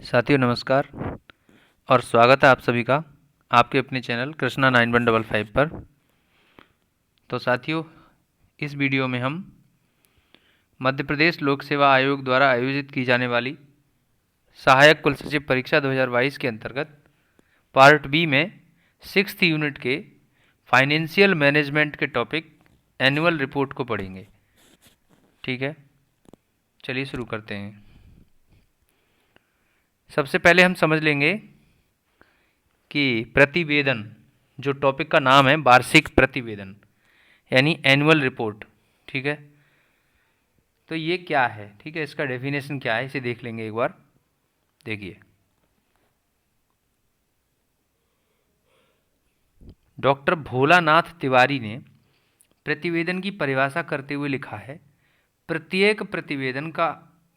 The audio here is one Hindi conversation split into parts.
साथियों नमस्कार और स्वागत है आप सभी का आपके अपने चैनल कृष्णा 9155 पर। तो साथियों, इस वीडियो में हम मध्य प्रदेश लोक सेवा आयोग द्वारा आयोजित की जाने वाली सहायक कुल सचिव परीक्षा 2022 के अंतर्गत पार्ट बी में 6th यूनिट के फाइनेंशियल मैनेजमेंट के टॉपिक एनुअल रिपोर्ट को पढ़ेंगे। ठीक है, चलिए शुरू करते हैं। सबसे पहले हम समझ लेंगे कि प्रतिवेदन, जो टॉपिक का नाम है वार्षिक प्रतिवेदन यानी एनुअल रिपोर्ट। ठीक है, तो ये क्या है, ठीक है, इसका डेफिनेशन क्या है इसे देख लेंगे एक बार। देखिए, डॉक्टर भोलानाथ तिवारी ने प्रतिवेदन की परिभाषा करते हुए लिखा है, प्रत्येक प्रतिवेदन का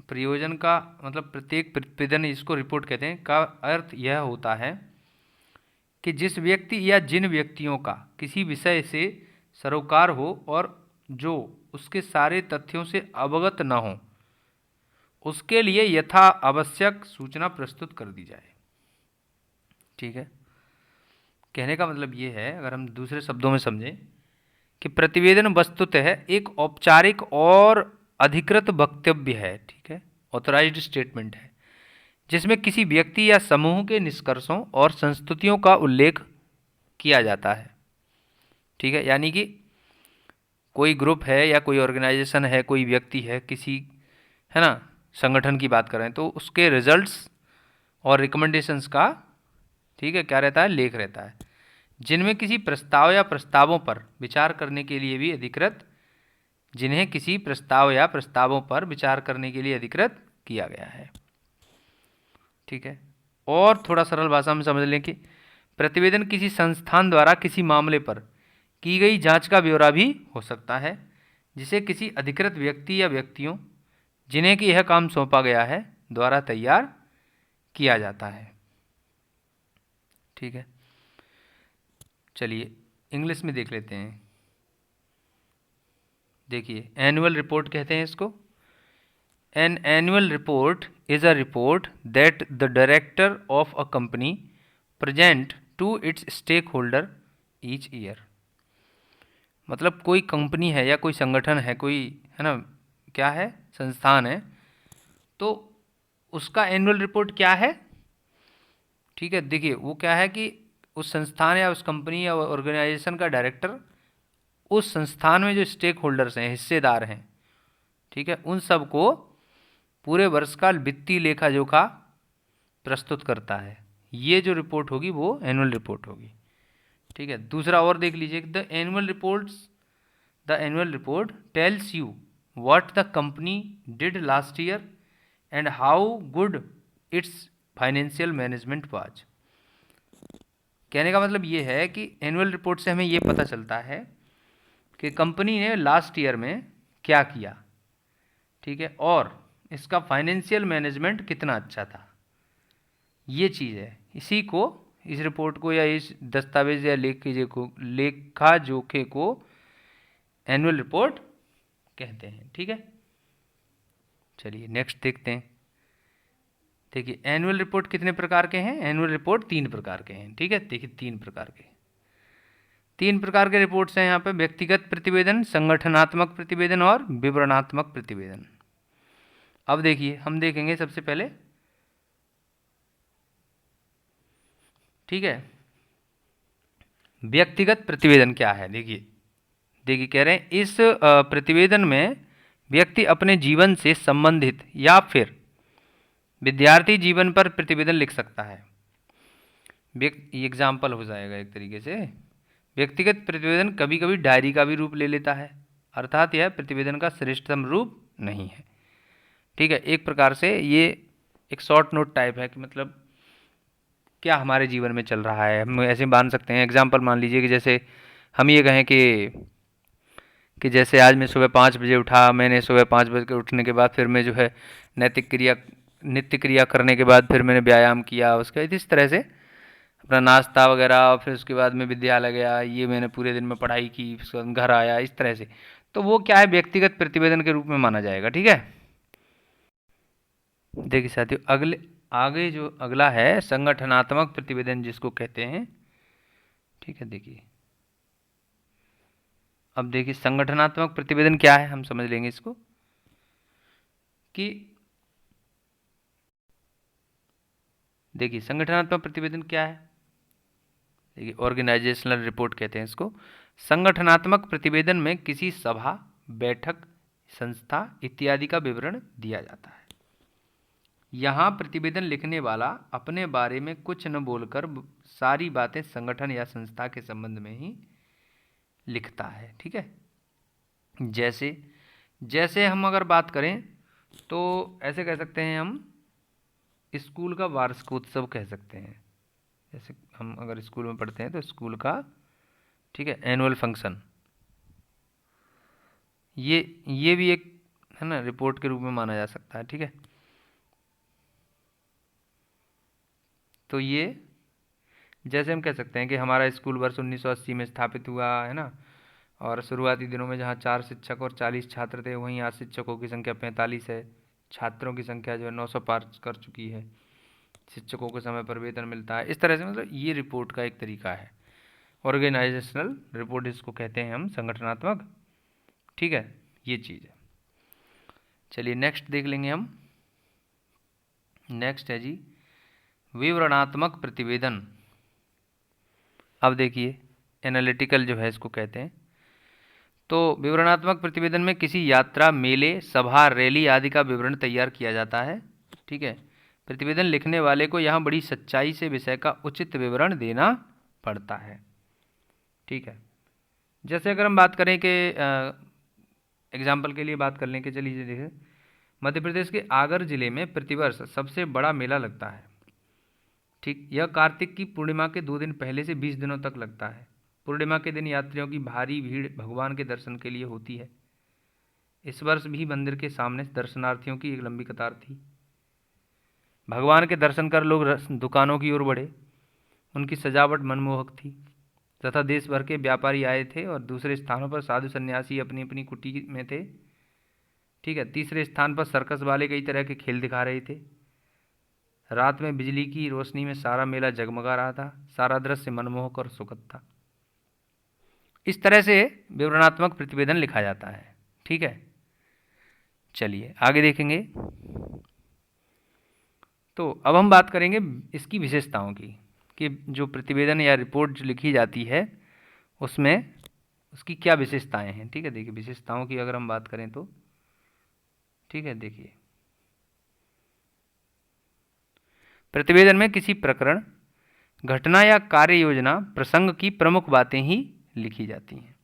प्रयोजन का मतलब प्रत्येक प्रतिवेदन, इसको रिपोर्ट कहते हैं, का अर्थ यह होता है कि जिस व्यक्ति या जिन व्यक्तियों का किसी विषय से सरोकार हो और जो उसके सारे तथ्यों से अवगत न हो, उसके लिए यथा आवश्यक सूचना प्रस्तुत कर दी जाए। ठीक है, कहने का मतलब ये है, अगर हम दूसरे शब्दों में समझें, कि प्रतिवेदन वस्तुतः एक औपचारिक और अधिकृत वक्तव्य है। ठीक है, ऑथराइज्ड स्टेटमेंट है, जिसमें किसी व्यक्ति या समूह के निष्कर्षों और संस्तुतियों का उल्लेख किया जाता है। ठीक है, यानी कि कोई ग्रुप है या कोई ऑर्गेनाइजेशन है, कोई व्यक्ति है, किसी, है ना, संगठन की बात करें तो उसके रिजल्ट्स और रिकमेंडेशंस का, ठीक है, क्या रहता है, लेख रहता है, जिनमें किसी प्रस्ताव या प्रस्तावों पर विचार करने के लिए भी अधिकृत जिन्हें किसी प्रस्ताव या प्रस्तावों पर विचार करने के लिए अधिकृत किया गया है। ठीक है, और थोड़ा सरल भाषा में समझ लें कि प्रतिवेदन किसी संस्थान द्वारा किसी मामले पर की गई जांच का ब्यौरा भी हो सकता है, जिसे किसी अधिकृत व्यक्ति या व्यक्तियों जिन्हें कि यह काम सौंपा गया है द्वारा तैयार किया जाता है। ठीक है, चलिए इंग्लिश में देख लेते हैं। देखिए, एनुअल रिपोर्ट कहते हैं इसको। An annual report is a report that the director of a company present to its stake holder each year. मतलब कोई कंपनी है या कोई संगठन है, कोई, है ना, क्या है, संस्थान है, तो उसका एनुअल रिपोर्ट क्या है। ठीक है, देखिए वो क्या है कि उस संस्थान या उस कंपनी या ऑर्गेनाइजेशन का डायरेक्टर उस संस्थान में जो स्टेक होल्डर्स हैं, हिस्सेदार हैं, ठीक है, उन सबको पूरे वर्ष का वित्तीय लेखा जोखा प्रस्तुत करता है। ये जो रिपोर्ट होगी वो एनुअल रिपोर्ट होगी। ठीक है, दूसरा और देख लीजिए, the annual report tells you what the company did last year and how good it's financial management was. कहने का मतलब ये है कि एनुअल रिपोर्ट से हमें ये पता चलता है कि कंपनी ने लास्ट ईयर में क्या किया, ठीक है, और इसका फाइनेंशियल मैनेजमेंट कितना अच्छा था। ये चीज़ है, इसी को, इस रिपोर्ट को या इस दस्तावेज या लेखा जोखे को एनुअल रिपोर्ट कहते हैं। ठीक है, चलिए नेक्स्ट देखते हैं। देखिए, एनुअल रिपोर्ट कितने प्रकार के हैं, एनुअल रिपोर्ट 3 प्रकार के हैं। ठीक है, देखिए 3 प्रकार के रिपोर्ट्स हैं यहाँ पे, व्यक्तिगत प्रतिवेदन, संगठनात्मक प्रतिवेदन और विवरणात्मक प्रतिवेदन। अब देखिए, हम देखेंगे सबसे पहले, ठीक है, व्यक्तिगत प्रतिवेदन क्या है। देखिए देखिए कह रहे हैं, इस प्रतिवेदन में व्यक्ति अपने जीवन से संबंधित या फिर विद्यार्थी जीवन पर प्रतिवेदन लिख सकता है। एग्जाम्पल हो जाएगा एक तरीके से। व्यक्तिगत प्रतिवेदन कभी कभी डायरी का भी रूप ले लेता है, अर्थात यह प्रतिवेदन का श्रेष्ठतम रूप नहीं है। ठीक है, एक प्रकार से ये एक शॉर्ट नोट टाइप है कि मतलब क्या हमारे जीवन में चल रहा है, हम ऐसे मान सकते हैं। एग्जाम्पल मान लीजिए कि जैसे हम ये कहें कि जैसे आज मैं सुबह 5 बजे उठा, मैंने सुबह 5 बजे के उठने के बाद फिर मैं जो है नैतिक क्रिया नित्य क्रिया करने के बाद फिर मैंने व्यायाम किया, उसके बाद इस तरह से अपना नाश्ता वगैरह, और फिर उसके बाद में विद्यालय गया, ये मैंने पूरे दिन में पढ़ाई की, उसके बाद घर आया, इस तरह से। तो वो क्या है, व्यक्तिगत प्रतिवेदन के रूप में माना जाएगा। ठीक है, देखिए साथियों, आगे जो अगला है संगठनात्मक प्रतिवेदन जिसको कहते हैं। ठीक है, देखिए अब देखिए संगठनात्मक प्रतिवेदन क्या है, हम समझ लेंगे इसको कि देखिए संगठनात्मक प्रतिवेदन क्या है। देखिए ऑर्गेनाइजेशनल रिपोर्ट कहते हैं इसको। संगठनात्मक प्रतिवेदन में किसी सभा, बैठक, संस्था इत्यादि का विवरण दिया जाता है। यहाँ प्रतिवेदन लिखने वाला अपने बारे में कुछ न बोलकर सारी बातें संगठन या संस्था के संबंध में ही लिखता है। ठीक है, जैसे जैसे हम अगर बात करें तो ऐसे कह सकते हैं हम स्कूल का वार्षिकोत्सव कह सकते हैं। जैसे हम अगर स्कूल में पढ़ते हैं तो स्कूल का, ठीक है, एनुअल फंक्शन, ये भी एक है ना रिपोर्ट के रूप में माना जा सकता है। ठीक है, तो ये जैसे हम कह सकते हैं कि हमारा स्कूल वर्ष 1980 में स्थापित हुआ है ना, और शुरुआती दिनों में जहाँ 4 शिक्षक और 40 छात्र थे, वहीं आज शिक्षकों की संख्या 45 है। छात्रों की संख्या जो है 900 पार कर चुकी है। शिक्षकों को समय पर वेतन मिलता है। इस तरह से मतलब ये रिपोर्ट का एक तरीका है। ऑर्गेनाइजेशनल रिपोर्ट इसको कहते हैं हम, संगठनात्मक। ठीक है, ये चीज़ है। चलिए नेक्स्ट देख लेंगे हम। नेक्स्ट है जी विवरणात्मक प्रतिवेदन। अब देखिए एनालिटिकल जो है इसको कहते हैं। तो विवरणात्मक प्रतिवेदन में किसी यात्रा, मेले, सभा, रैली आदि का विवरण तैयार किया जाता है। ठीक है, प्रतिवेदन लिखने वाले को यहाँ बड़ी सच्चाई से विषय का उचित विवरण देना पड़ता है। ठीक है, जैसे अगर हम बात करें कि एग्जाम्पल के लिए बात कर लें कि चलिए देखिए मध्य प्रदेश के आगर जिले में प्रतिवर्ष सबसे बड़ा मेला लगता है। ठीक, यह कार्तिक की पूर्णिमा के 2 दिन पहले से 20 दिनों तक लगता है। पूर्णिमा के दिन यात्रियों की भारी भीड़ भगवान के दर्शन के लिए होती है। इस वर्ष भी मंदिर के सामने दर्शनार्थियों की एक लंबी कतार थी। भगवान के दर्शन कर लोग दुकानों की ओर बढ़े। उनकी सजावट मनमोहक थी तथा देश भर के व्यापारी आए थे और दूसरे स्थानों पर साधु सन्यासी अपनी अपनी कुटी में थे। ठीक है, तीसरे स्थान पर सर्कस वाले कई तरह के खेल दिखा रहे थे। रात में बिजली की रोशनी में सारा मेला जगमगा रहा था। सारा दृश्य मनमोहक और सुखद था। इस तरह से विवरणात्मक प्रतिवेदन लिखा जाता है। ठीक है, चलिए आगे देखेंगे। तो अब हम बात करेंगे इसकी विशेषताओं की कि जो प्रतिवेदन या रिपोर्ट जो लिखी जाती है उसमें उसकी क्या विशेषताएं हैं। ठीक है, देखिए विशेषताओं की अगर हम बात करें तो ठीक है, देखिए प्रतिवेदन में किसी प्रकरण, घटना या कार्य योजना, प्रसंग की प्रमुख बातें ही लिखी जाती हैं।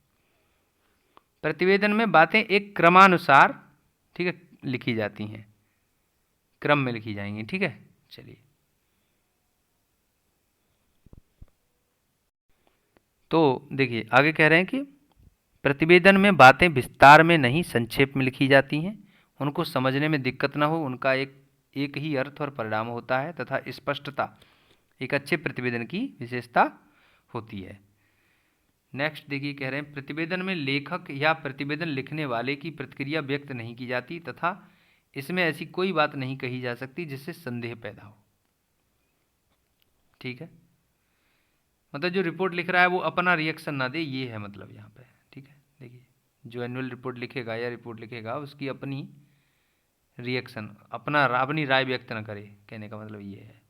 प्रतिवेदन में बातें एक क्रमानुसार, ठीक है, लिखी जाती हैं, क्रम में लिखी जाएंगी। ठीक है, चलिए तो देखिए आगे कह रहे हैं कि प्रतिवेदन में बातें विस्तार में नहीं संक्षेप में लिखी जाती हैं। उनको समझने में दिक्कत ना हो, उनका एक ही अर्थ और परिणाम होता है तथा स्पष्टता एक अच्छे प्रतिवेदन की विशेषता होती है। नेक्स्ट देखिए कह रहे हैं प्रतिवेदन में लेखक या प्रतिवेदन लिखने वाले की प्रतिक्रिया व्यक्त नहीं की जाती तथा इसमें ऐसी कोई बात नहीं कही जा सकती जिससे संदेह पैदा हो। ठीक है, मतलब जो रिपोर्ट लिख रहा है वो अपना रिएक्शन ना दे, ये है मतलब यहाँ पे। ठीक है, देखिए जो एनुअल रिपोर्ट लिखेगा या रिपोर्ट लिखेगा उसकी अपनी रिएक्शन, अपनी राय व्यक्त न करे, कहने का मतलब ये है।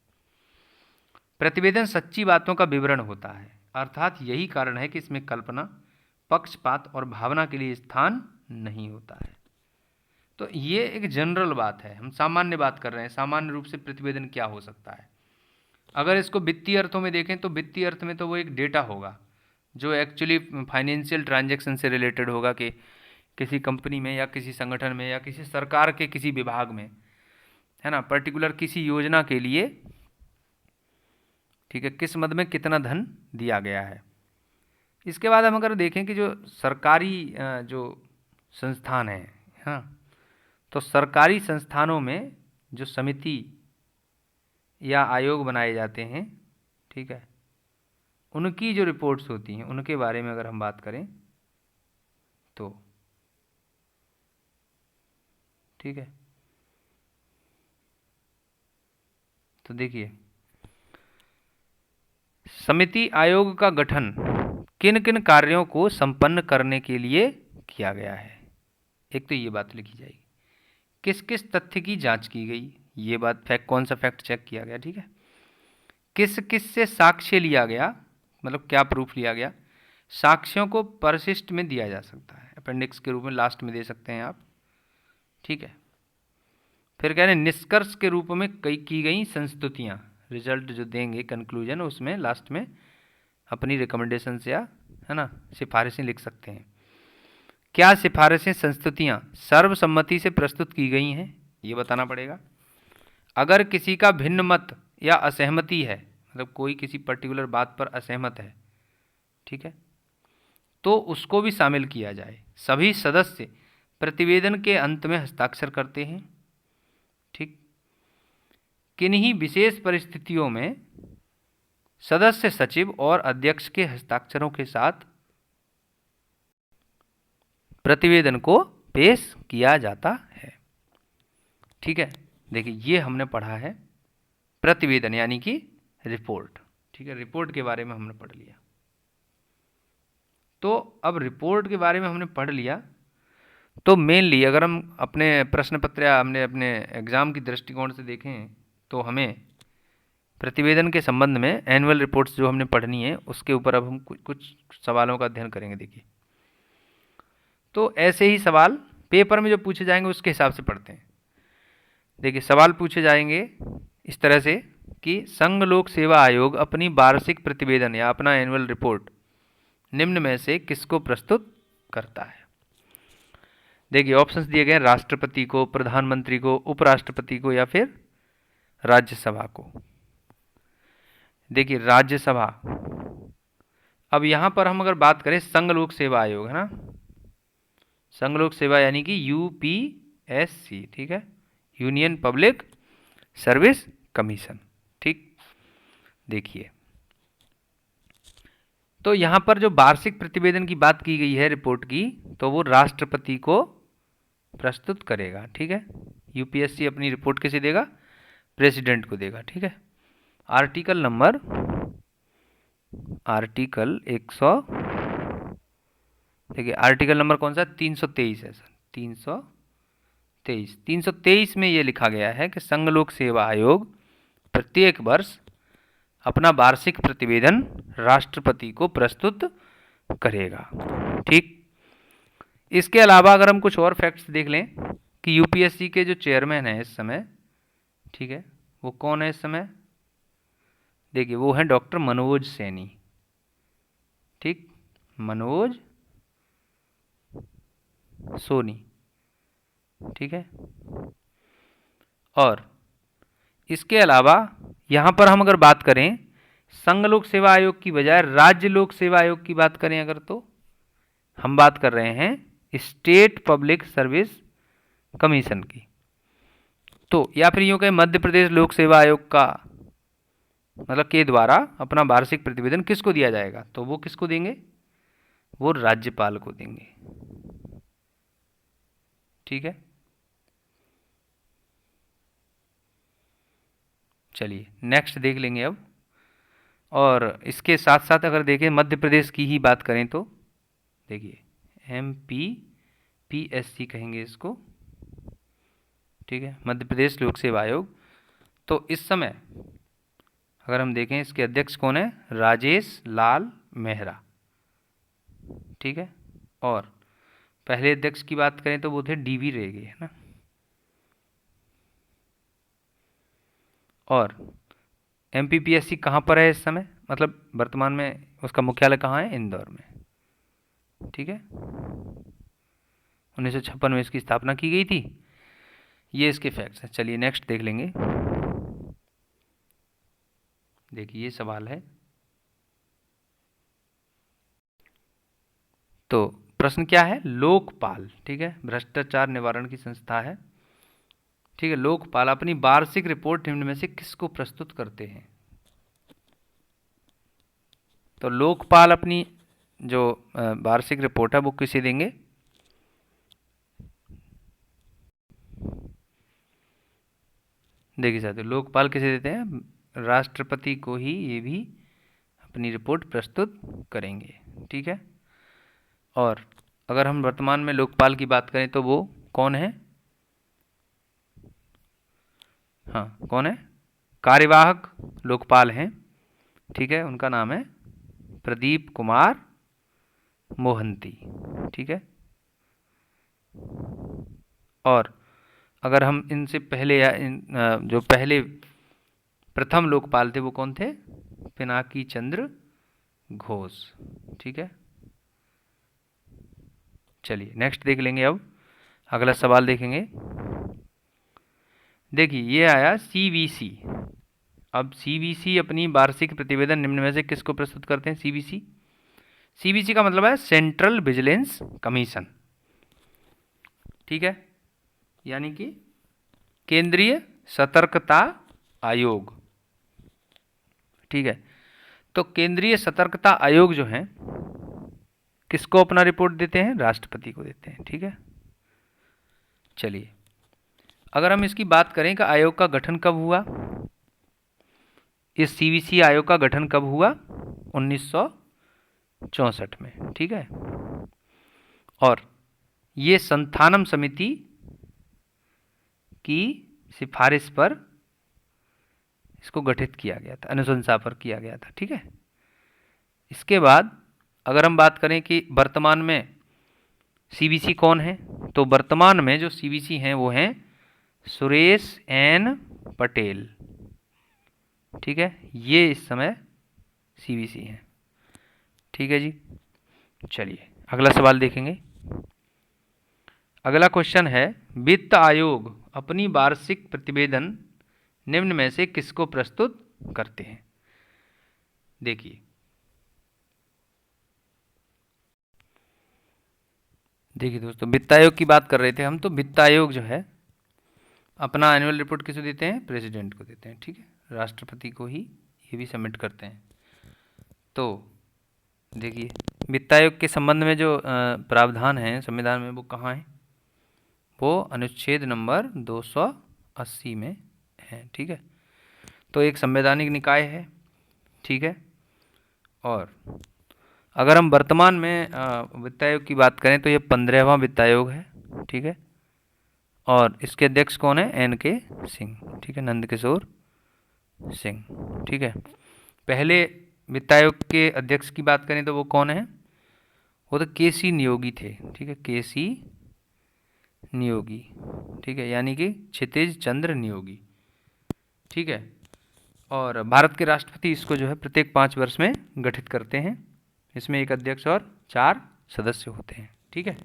प्रतिवेदन सच्ची बातों का विवरण होता है, अर्थात यही कारण है कि इसमें कल्पना, पक्षपात और भावना के लिए स्थान नहीं होता है। तो ये एक जनरल बात है, हम सामान्य बात कर रहे हैं, सामान्य रूप से प्रतिवेदन क्या हो सकता है। अगर इसको वित्तीय अर्थों में देखें तो वित्तीय अर्थ में तो वो एक डेटा होगा जो एक्चुअली फाइनेंशियल ट्रांजैक्शन से रिलेटेड होगा कि किसी कंपनी में या किसी संगठन में या किसी सरकार के किसी विभाग में, है ना, पर्टिकुलर किसी योजना के लिए, ठीक है, किस मद में कितना धन दिया गया है। इसके बाद हम अगर देखें कि जो सरकारी जो संस्थान है, हाँ, तो सरकारी संस्थानों में जो समिति या आयोग बनाए जाते हैं, ठीक है, उनकी जो रिपोर्ट्स होती हैं उनके बारे में अगर हम बात करें तो ठीक है, तो देखिए, समिति आयोग का गठन किन किन कार्यों को संपन्न करने के लिए किया गया है। एक तो ये बात लिखी जाएगी, किस किस तथ्य की जांच की गई, ये बात फैक्ट, कौन सा फैक्ट चेक किया गया, ठीक है। किस किस से साक्ष्य लिया गया, मतलब क्या प्रूफ लिया गया। साक्ष्यों को परिशिष्ट में दिया जा सकता है, अपेंडिक्स के रूप में लास्ट में दे सकते हैं आप, ठीक है। फिर कह रहे हैं निष्कर्ष के रूप में कई की गई संस्तुतियाँ, रिजल्ट जो देंगे कंक्लूजन, उसमें लास्ट में अपनी रिकमेंडेशन या है ना सिफारिशें लिख सकते हैं। क्या सिफारिशें संस्तुतियाँ सर्वसम्मति से प्रस्तुत की गई हैं, ये बताना पड़ेगा। अगर किसी का भिन्न मत या असहमति है, मतलब कोई किसी पर्टिकुलर बात पर असहमत है, ठीक है, तो उसको भी शामिल किया जाए। सभी सदस्य प्रतिवेदन के अंत में हस्ताक्षर करते हैं, ठीक। किन्हीं विशेष परिस्थितियों में सदस्य सचिव और अध्यक्ष के हस्ताक्षरों के साथ प्रतिवेदन को पेश किया जाता है, ठीक है। देखिए, ये हमने पढ़ा है प्रतिवेदन यानी कि रिपोर्ट, ठीक है। रिपोर्ट के बारे में हमने पढ़ लिया। तो अब रिपोर्ट के बारे में हमने पढ़ लिया, तो मेनली अगर हम अपने प्रश्न पत्र या हमने अपने एग्ज़ाम की दृष्टिकोण से देखें तो हमें प्रतिवेदन के संबंध में एनुअल रिपोर्ट्स जो हमने पढ़नी है उसके ऊपर अब हम कुछ सवालों का अध्ययन करेंगे। देखिए, तो ऐसे ही सवाल पेपर में जो पूछे जाएंगे उसके हिसाब से पढ़ते हैं। देखिए, सवाल पूछे जाएंगे इस तरह से कि संघ लोक सेवा आयोग अपनी वार्षिक प्रतिवेदन या अपना एनुअल रिपोर्ट निम्न में से किसको प्रस्तुत करता है। देखिए, ऑप्शंस दिए गए, राष्ट्रपति को, प्रधानमंत्री को, उपराष्ट्रपति को या फिर राज्यसभा को। देखिए, राज्यसभा, अब यहाँ पर हम अगर बात करें संघ लोक सेवा आयोग है ना, संघ लोक सेवा यानी कि यूपीएससी, ठीक है, यूनियन पब्लिक सर्विस कमीशन, ठीक। देखिए, तो यहाँ पर जो वार्षिक प्रतिवेदन की बात की गई है रिपोर्ट की, तो वो राष्ट्रपति को प्रस्तुत करेगा, ठीक है। यूपीएससी अपनी रिपोर्ट किसे देगा, प्रेसिडेंट को देगा, ठीक है। आर्टिकल नंबर 100, देखिए आर्टिकल नंबर कौन सा, 323 है सर, 323 में ये लिखा गया है कि संघ लोक सेवा आयोग प्रत्येक वर्ष अपना वार्षिक प्रतिवेदन राष्ट्रपति को प्रस्तुत करेगा, ठीक। इसके अलावा अगर हम कुछ और फैक्ट्स देख लें कि यूपीएससी के जो चेयरमैन हैं इस समय, ठीक है, वो कौन है इस समय। देखिए, वो हैं डॉक्टर मनोज सैनी, ठीक, मनोज सोनी, ठीक है। और इसके अलावा यहाँ पर हम अगर बात करें संघ लोक सेवा आयोग की बजाय राज्य लोक सेवा आयोग की बात करें अगर, तो हम बात कर रहे हैं स्टेट पब्लिक सर्विस कमीशन की। तो या फिर यूँ कहें मध्य प्रदेश लोक सेवा आयोग का मतलब के द्वारा अपना वार्षिक प्रतिवेदन किसको दिया जाएगा, तो वो किसको देंगे, वो राज्यपाल को देंगे, ठीक है। चलिए नेक्स्ट देख लेंगे अब। और इसके साथ साथ अगर देखें मध्य प्रदेश की ही बात करें तो देखिए MPPSC कहेंगे इसको, ठीक है, मध्य प्रदेश लोक सेवा आयोग। तो इस समय अगर हम देखें इसके अध्यक्ष कौन है, राजेश लाल मेहरा, ठीक है। और पहले अध्यक्ष की बात करें तो वो थे DV रेगे, है ना। और MPPSC कहाँ पर है इस समय, मतलब वर्तमान में उसका मुख्यालय कहाँ है, इंदौर में, ठीक है। 1956 में इसकी स्थापना की गई थी। ये इसके फैक्ट्स हैं। चलिए नेक्स्ट देख लेंगे। देखिए ये सवाल है, तो प्रश्न क्या है, लोकपाल, ठीक है, भ्रष्टाचार निवारण की संस्था है, ठीक है। लोकपाल अपनी वार्षिक रिपोर्ट निम्न में से किसको प्रस्तुत करते हैं। तो लोकपाल अपनी जो वार्षिक रिपोर्ट है वो किसे देंगे, देखिए साथियों, लोकपाल किसे देते हैं? राष्ट्रपति को ही ये भी अपनी रिपोर्ट प्रस्तुत करेंगे। ठीक है। और अगर हम वर्तमान में लोकपाल की बात करें तो वो कौन है? हाँ, कौन है? कार्यवाहक लोकपाल हैं। ठीक है, उनका नाम है प्रदीप कुमार मोहंती। ठीक है। और अगर हम इनसे पहले या जो पहले प्रथम लोकपाल थे वो कौन थे? पिनाकी चंद्र घोष। ठीक है। चलिए नेक्स्ट देख लेंगे। अब अगला सवाल देखेंगे। देखिए ये आया सीवीसी। अब सीवीसी अपनी वार्षिक प्रतिवेदन निम्न में से किसको प्रस्तुत करते हैं? सीवीसी। सीवीसी का मतलब है सेंट्रल विजिलेंस कमीशन। ठीक है, यानी कि केंद्रीय सतर्कता आयोग। ठीक है। तो केंद्रीय सतर्कता आयोग जो है किसको अपना रिपोर्ट देते हैं? राष्ट्रपति को देते हैं। ठीक है। चलिए अगर हम इसकी बात करें कि आयोग का गठन कब हुआ, इस सीवीसी आयोग का गठन कब हुआ? 1964 में। ठीक है। और ये संथानम समिति की सिफारिश पर इसको गठित किया गया था, अनुशंसा पर किया गया था। ठीक है। इसके बाद अगर हम बात करें कि वर्तमान में सीवीसी कौन है, तो वर्तमान में जो सीवीसी हैं वो हैं सुरेश एन पटेल। ठीक है, ये इस समय सीवीसी हैं। ठीक है जी। चलिए अगला सवाल देखेंगे। अगला क्वेश्चन है, वित्त आयोग अपनी वार्षिक प्रतिवेदन निम्न में से किसको प्रस्तुत करते हैं? देखिए दोस्तों, वित्त आयोग की बात कर रहे थे हम, तो वित्त आयोग जो है अपना एनुअल रिपोर्ट किसे देते हैं? प्रेसिडेंट को देते हैं। ठीक है, राष्ट्रपति को ही ये भी सबमिट करते हैं। तो देखिए वित्त आयोग के संबंध में जो प्रावधान है संविधान में वो कहाँ है? वो अनुच्छेद नंबर 280 में है। ठीक है। तो एक संवैधानिक निकाय है। ठीक है। और अगर हम वर्तमान में वित्त आयोग की बात करें तो ये 15वां वित्त आयोग है। ठीक है। और इसके अध्यक्ष कौन है? एन के सिंह। ठीक है, नंदकिशोर सिंह। ठीक है। पहले वित्त आयोग के अध्यक्ष की बात करें तो वो कौन है? वो तो केसी नियोगी थे। ठीक है, केसी नियोगी। ठीक है, यानी कि क्षितिज चंद्र नियोगी। ठीक है। और भारत के राष्ट्रपति इसको जो है प्रत्येक 5 वर्ष में गठित करते हैं। इसमें एक अध्यक्ष और 4 सदस्य होते हैं। ठीक है।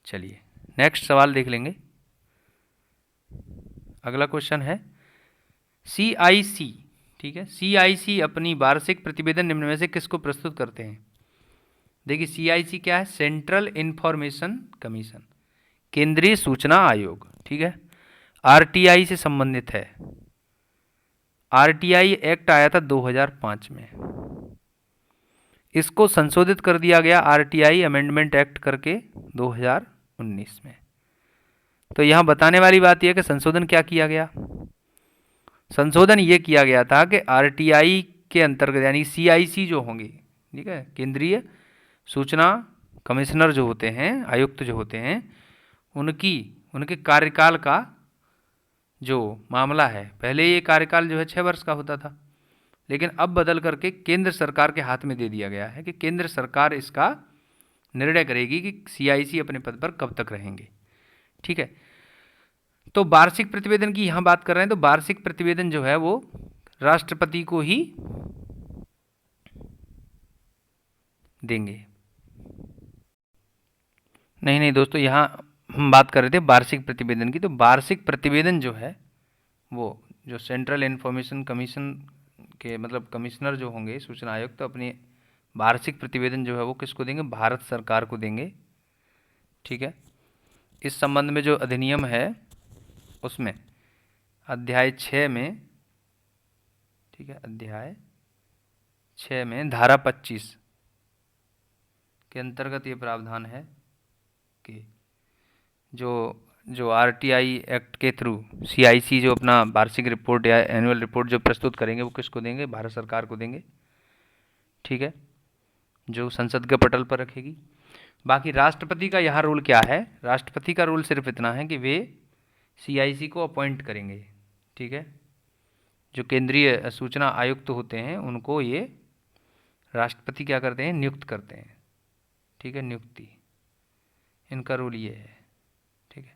चलिए नेक्स्ट सवाल देख लेंगे। अगला क्वेश्चन है सीआईसी। ठीक है, सीआईसी अपनी वार्षिक प्रतिवेदन निम्न में से किसको प्रस्तुत करते हैं? देखिए सीआईसी क्या है? सेंट्रल इंफॉर्मेशन कमीशन, केंद्रीय सूचना आयोग। ठीक है, आरटीआई से संबंधित है। आरटीआई एक्ट आया था 2005 में, इसको संशोधित कर दिया गया आरटीआई अमेंडमेंट एक्ट करके 2019 में। तो यहाँ बताने वाली बात यह कि संशोधन क्या किया गया? संशोधन ये किया गया था कि आरटीआई के अंतर्गत यानी सीआईसी जो होंगे, ठीक है, केंद्रीय सूचना कमिश्नर जो होते हैं, आयुक्त जो होते हैं, उनके कार्यकाल का जो मामला है, पहले ये कार्यकाल जो है 6 वर्ष का होता था, लेकिन अब बदल करके केंद्र सरकार के हाथ में दे दिया गया है कि केंद्र सरकार इसका निर्णय करेगी कि सीआईसी अपने पद पर कब तक रहेंगे। ठीक है। तो वार्षिक प्रतिवेदन की यहाँ बात कर रहे हैं, तो वार्षिक प्रतिवेदन जो है वो राष्ट्रपति को ही देंगे। नहीं दोस्तों, यहाँ हम बात कर रहे थे वार्षिक प्रतिवेदन की। तो वार्षिक प्रतिवेदन जो है वो जो सेंट्रल इंफॉर्मेशन कमीशन के मतलब कमिश्नर जो होंगे, सूचना आयुक्त, तो अपने वार्षिक प्रतिवेदन जो है वो किसको देंगे? भारत सरकार को देंगे। ठीक है। इस संबंध में जो अधिनियम है उसमें अध्याय 6 में, ठीक है, अध्याय 6 में धारा 25 के अंतर्गत ये प्रावधान है कि जो जो आरटीआई एक्ट के थ्रू सीआईसी जो अपना वार्षिक रिपोर्ट या एनुअल रिपोर्ट जो प्रस्तुत करेंगे वो किसको देंगे? भारत सरकार को देंगे। ठीक है, जो संसद के पटल पर रखेगी। बाकी राष्ट्रपति का यहाँ रोल क्या है? राष्ट्रपति का रोल सिर्फ इतना है कि वे सीआईसी को अपॉइंट करेंगे। ठीक है, जो केंद्रीय सूचना आयुक्त होते हैं उनको ये राष्ट्रपति क्या करते हैं? नियुक्त करते हैं। ठीक है, नियुक्ति, इनका रोल ये है। ठीक है,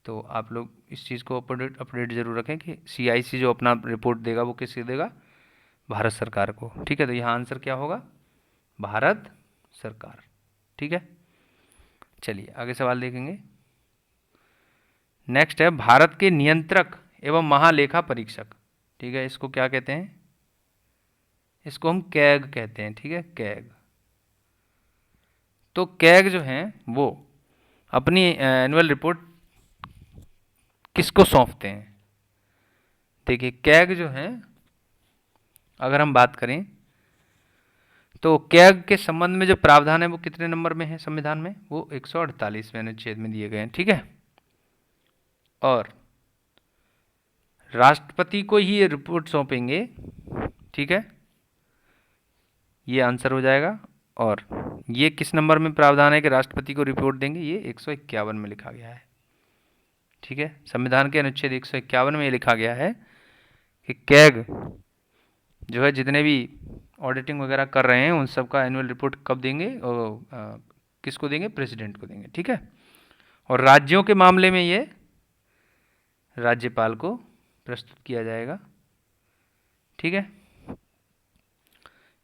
तो आप लोग इस चीज़ को अपडेट जरूर रखें कि सीआईसी जो अपना रिपोर्ट देगा वो किससे देगा? भारत सरकार को। ठीक है, तो यहाँ आंसर क्या होगा? भारत सरकार। ठीक है, चलिए आगे सवाल देखेंगे। नेक्स्ट है भारत के नियंत्रक एवं महालेखा परीक्षक। ठीक है, इसको क्या कहते हैं? इसको हम कैग कहते हैं। ठीक है, कैग। तो कैग जो हैं वो अपनी एनुअल रिपोर्ट किसको सौंपते हैं? देखिए, कैग जो हैं अगर हम बात करें तो कैग के संबंध में जो प्रावधान है वो कितने नंबर में है संविधान में? वो 148वें अनुच्छेद में दिए गए हैं। ठीक है, और राष्ट्रपति को ही ये रिपोर्ट सौंपेंगे। ठीक है, ये आंसर हो जाएगा। और ये किस नंबर में प्रावधान है कि राष्ट्रपति को रिपोर्ट देंगे? ये 151 में लिखा गया है। ठीक है, संविधान के अनुच्छेद 151 में ये लिखा गया है कि कैग जो है जितने भी ऑडिटिंग वगैरह कर रहे हैं उन सब का एनुअल रिपोर्ट कब देंगे? और किसको देंगे? प्रेसिडेंट को देंगे। ठीक है, और राज्यों के मामले में ये राज्यपाल को प्रस्तुत किया जाएगा। ठीक है,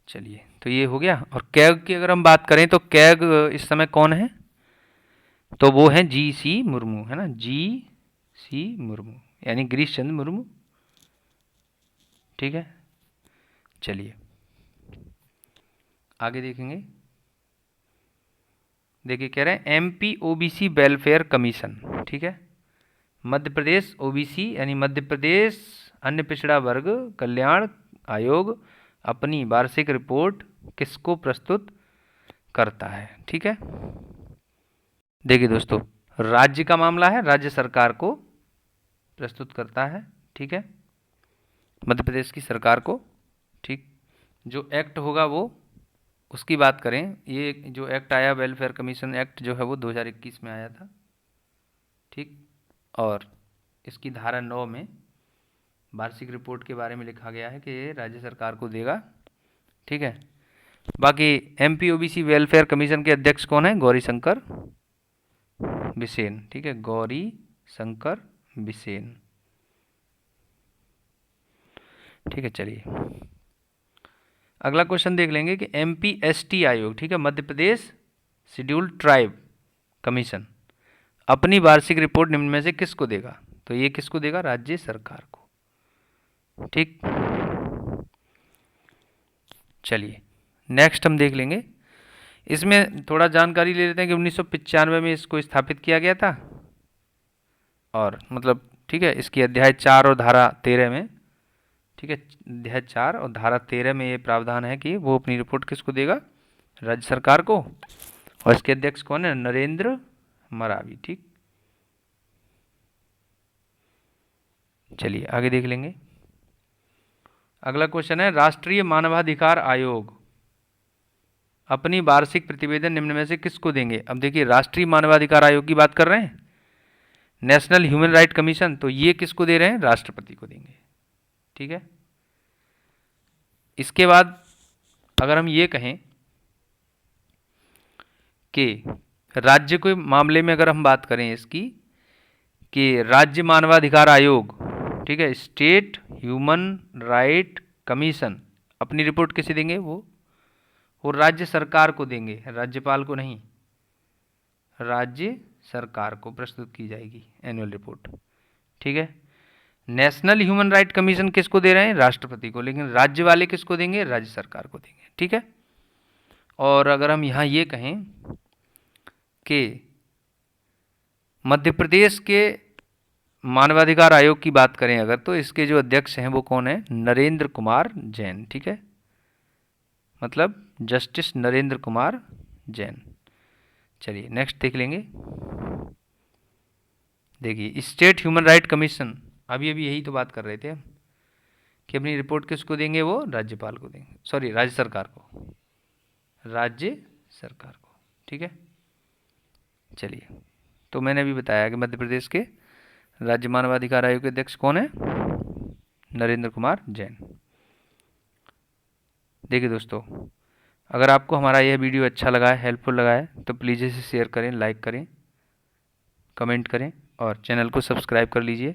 चलिए, तो ये हो गया। और कैग की अगर हम बात करें तो कैग इस समय कौन है? तो वो है जी.सी. मुर्मू, है ना, जी.सी. मुर्मू, यानी गिरीश चंद्र मुर्मू। ठीक है, चलिए आगे देखेंगे। देखिए, कह रहे हैं एमपी ओबीसी वेलफेयर कमीशन। ठीक है, मध्य प्रदेश ओबीसी यानी मध्य प्रदेश अन्य पिछड़ा वर्ग कल्याण आयोग अपनी वार्षिक रिपोर्ट किसको प्रस्तुत करता है? ठीक है, देखिए दोस्तों, राज्य का मामला है, राज्य सरकार को प्रस्तुत करता है। ठीक है, मध्य प्रदेश की सरकार को। ठीक, जो एक्ट होगा वो उसकी बात करें, ये जो एक्ट आया वेलफेयर कमीशन एक्ट जो है वो 2021 में आया था। ठीक, और इसकी धारा 9 में वार्षिक रिपोर्ट के बारे में लिखा गया है कि ये राज्य सरकार को देगा। ठीक है, बाकी एमपी ओबीसी वेलफेयर कमीशन के अध्यक्ष कौन है? गौरी शंकर बिसेन। ठीक है, गौरी शंकर बिसेन। ठीक है, चलिए अगला क्वेश्चन देख लेंगे कि एमपीएसटी आयोग, ठीक है, Madhya Pradesh scheduled tribe commission अपनी वार्षिक रिपोर्ट निम्न में से किसको देगा? तो ये किसको देगा? राज्य सरकार को। ठीक, चलिए नेक्स्ट हम देख लेंगे। इसमें थोड़ा जानकारी ले लेते हैं कि 1995 में इसको स्थापित किया गया था। और मतलब ठीक है, इसकी अध्याय 4 और धारा 13 में, ठीक है, अध्याय 4 और धारा 13 में ये प्रावधान है कि वो अपनी रिपोर्ट किसको देगा? राज्य सरकार को। और इसके अध्यक्ष कौन है? नरेंद्र मरावी। ठीक, चलिए आगे देख लेंगे। अगला क्वेश्चन है राष्ट्रीय मानवाधिकार आयोग अपनी वार्षिक प्रतिवेदन निम्न में से किसको देंगे? अब देखिए, राष्ट्रीय मानवाधिकार आयोग की बात कर रहे हैं, नेशनल ह्यूमन राइट कमीशन, तो ये किसको दे रहे हैं? राष्ट्रपति को देंगे। ठीक है, इसके बाद अगर हम ये कहें कि राज्य के मामले में अगर हम बात करें इसकी कि राज्य मानवाधिकार आयोग, ठीक है, स्टेट ह्यूमन राइट कमीशन अपनी रिपोर्ट किसे देंगे? वो राज्य सरकार को देंगे, राज्यपाल को नहीं, राज्य सरकार को प्रस्तुत की जाएगी एनुअल रिपोर्ट। ठीक है, नेशनल ह्यूमन राइट कमीशन किसको दे रहे हैं? राष्ट्रपति को, लेकिन राज्य वाले किसको देंगे? राज्य सरकार को देंगे। ठीक है, और अगर हम यहाँ ये कहें कि मध्य प्रदेश के मानवाधिकार आयोग की बात करें अगर, तो इसके जो अध्यक्ष हैं वो कौन है? नरेंद्र कुमार जैन। ठीक है, मतलब जस्टिस नरेंद्र कुमार जैन। चलिए नेक्स्ट देख लेंगे। देखिए, स्टेट ह्यूमन राइट कमीशन, अभी अभी यही तो बात कर रहे थे हम, कि अपनी रिपोर्ट किसको देंगे, वो राज्यपाल को देंगे, सॉरी राज्य सरकार को, राज्य सरकार को। ठीक है, चलिए, तो मैंने अभी बताया कि मध्य प्रदेश के राज्य मानवाधिकार आयोग के अध्यक्ष कौन है, नरेंद्र कुमार जैन। देखिए दोस्तों, अगर आपको हमारा यह वीडियो अच्छा लगा है, हेल्पफुल लगा है, तो प्लीज़ इसे शेयर करें, लाइक करें, कमेंट करें और चैनल को सब्सक्राइब कर लीजिए।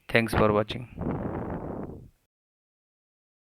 Thanks for watching.